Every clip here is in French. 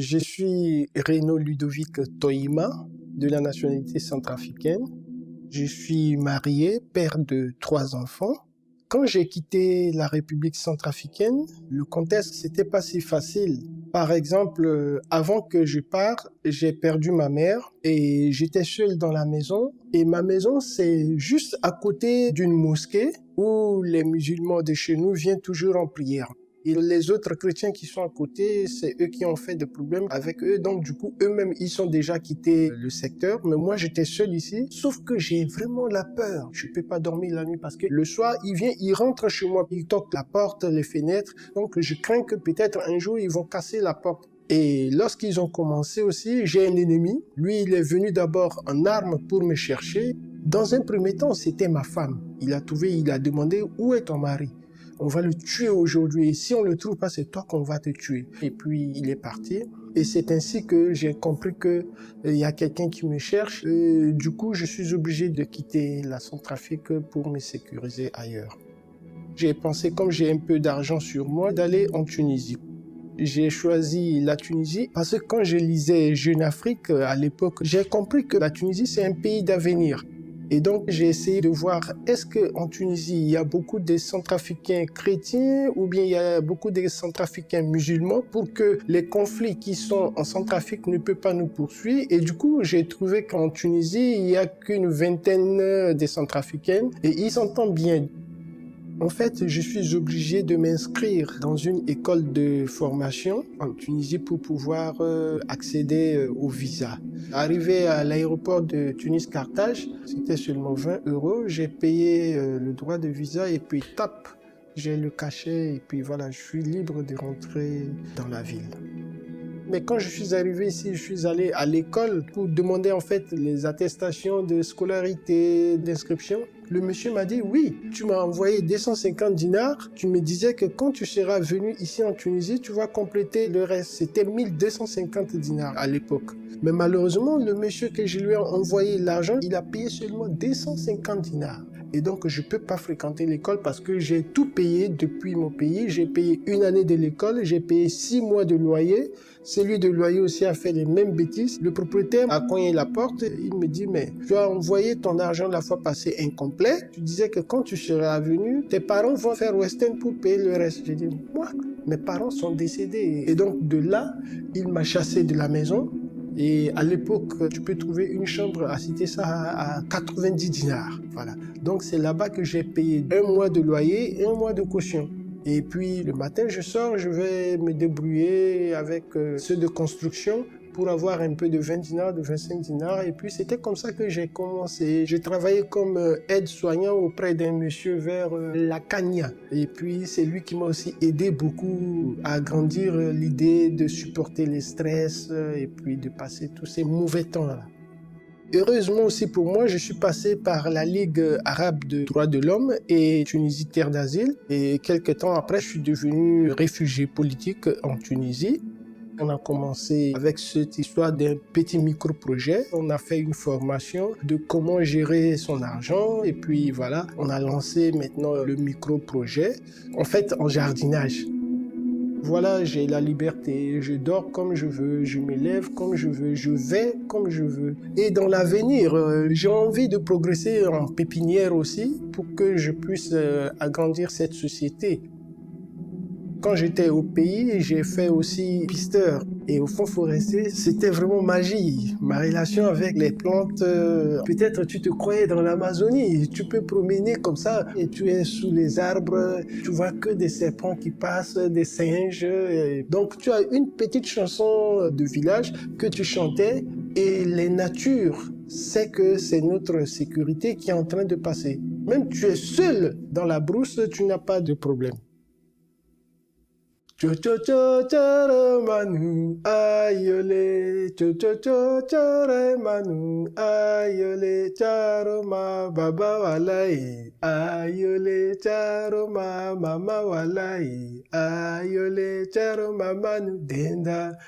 Je suis Renaud Ludovic Tohima, de la nationalité centrafricaine. Je suis marié, père de 3 enfants. Quand j'ai quitté la République centrafricaine, le contexte, c'était pas si facile. Par exemple, avant que je parte, j'ai perdu ma mère et j'étais seul dans la maison. Et ma maison, c'est juste à côté d'une mosquée où les musulmans de chez nous viennent toujours en prière. Et les autres chrétiens qui sont à côté, c'est eux qui ont fait des problèmes avec eux. Donc, du coup, eux-mêmes, ils sont déjà quittés le secteur. Mais moi, j'étais seul ici. Sauf que j'ai vraiment la peur. Je peux pas dormir la nuit parce que le soir, ils rentrent chez moi. Ils toquent la porte, les fenêtres. Donc, je crains que peut-être un jour, ils vont casser la porte. Et lorsqu'ils ont commencé aussi, j'ai un ennemi. Lui, il est venu d'abord en armes pour me chercher. Dans un premier temps, c'était ma femme. Il a demandé où est ton mari? On va le tuer aujourd'hui. Et si on le trouve pas, c'est toi qu'on va te tuer. Et puis, il est parti. Et c'est ainsi que j'ai compris que il y a quelqu'un qui me cherche. Du coup, je suis obligé de quitter la Centrafrique pour me sécuriser ailleurs. J'ai pensé, comme j'ai un peu d'argent sur moi, d'aller en Tunisie. J'ai choisi la Tunisie parce que quand je lisais Jeune Afrique à l'époque, j'ai compris que la Tunisie, c'est un pays d'avenir. Et donc, j'ai essayé de voir, est-ce qu'en Tunisie, il y a beaucoup de Centrafricains chrétiens ou bien il y a beaucoup de Centrafricains musulmans pour que les conflits qui sont en Centrafrique ne peuvent pas nous poursuivre. Et du coup, j'ai trouvé qu'en Tunisie, il n'y a qu'une vingtaine de Centrafricains et ils s'entendent bien. En fait, je suis obligé de m'inscrire dans une école de formation en Tunisie pour pouvoir accéder au visa. Arrivé à l'aéroport de Tunis-Carthage, c'était seulement 20 €. J'ai payé le droit de visa et puis tap, j'ai le cachet et puis voilà, je suis libre de rentrer dans la ville. Mais quand je suis arrivé ici, je suis allé à l'école pour demander en fait les attestations de scolarité, d'inscription. Le monsieur m'a dit, oui, tu m'as envoyé 250 dinars. Tu me disais que quand tu seras venu ici en Tunisie, tu vas compléter le reste. C'était 1250 dinars à l'époque. Mais malheureusement, le monsieur que je lui ai envoyé l'argent, il a payé seulement 250 dinars. Et donc, je ne peux pas fréquenter l'école parce que j'ai tout payé depuis mon pays. J'ai payé 1 année de l'école, j'ai payé 6 mois de loyer. Celui de loyer aussi a fait les mêmes bêtises. Le propriétaire a cogné la porte. Il me dit, mais tu as envoyé ton argent la fois passée incomplet. Tu disais que quand tu seras venu, tes parents vont faire Western pour payer le reste. J'ai dit, moi, mes parents sont décédés. Et donc, de là, il m'a chassé de la maison. Et à l'époque, tu peux trouver une chambre à Cité ça à 90 dinars. Voilà. Donc c'est là-bas que j'ai payé 1 mois de loyer et 1 mois de caution. Et puis le matin, je sors, je vais me débrouiller avec ceux de construction pour avoir un peu de 20 dinars, de 25 dinars. Et puis c'était comme ça que j'ai commencé. J'ai travaillé comme aide-soignant auprès d'un monsieur vers la Kanya. Et puis c'est lui qui m'a aussi aidé beaucoup à grandir l'idée de supporter les stress et puis de passer tous ces mauvais temps-là. Heureusement aussi pour moi, je suis passé par la Ligue arabe de droits de l'homme et Tunisie terre d'asile. Et quelques temps après, je suis devenu réfugié politique en Tunisie. On a commencé avec cette histoire d'un petit micro-projet. On a fait une formation de comment gérer son argent et puis voilà, on a lancé maintenant le micro-projet, en fait en jardinage. Voilà, j'ai la liberté, je dors comme je veux, je me lève comme je veux, je vais comme je veux. Et dans l'avenir, j'ai envie de progresser en pépinière aussi pour que je puisse agrandir cette société. Quand j'étais au pays, j'ai fait aussi pisteur. Et au fond forestier, c'était vraiment magie. Ma relation avec les plantes, peut-être tu te croyais dans l'Amazonie. Tu peux promener comme ça et tu es sous les arbres. Tu vois que des serpents qui passent, des singes. Donc tu as une petite chanson de village que tu chantais et les natures savent que c'est notre sécurité qui est en train de passer. Même tu es seul dans la brousse, tu n'as pas de problème. Cho cho cho chara manu ayole cho cho cho chara manu ayole charo ma baba walai ayole charo ma mama walai ayole charo mamanu denda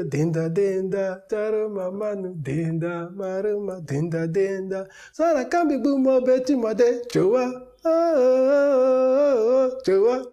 denda denda charo mamanu denda maruma denda denda sara kambi bumo beti mode chowa chowa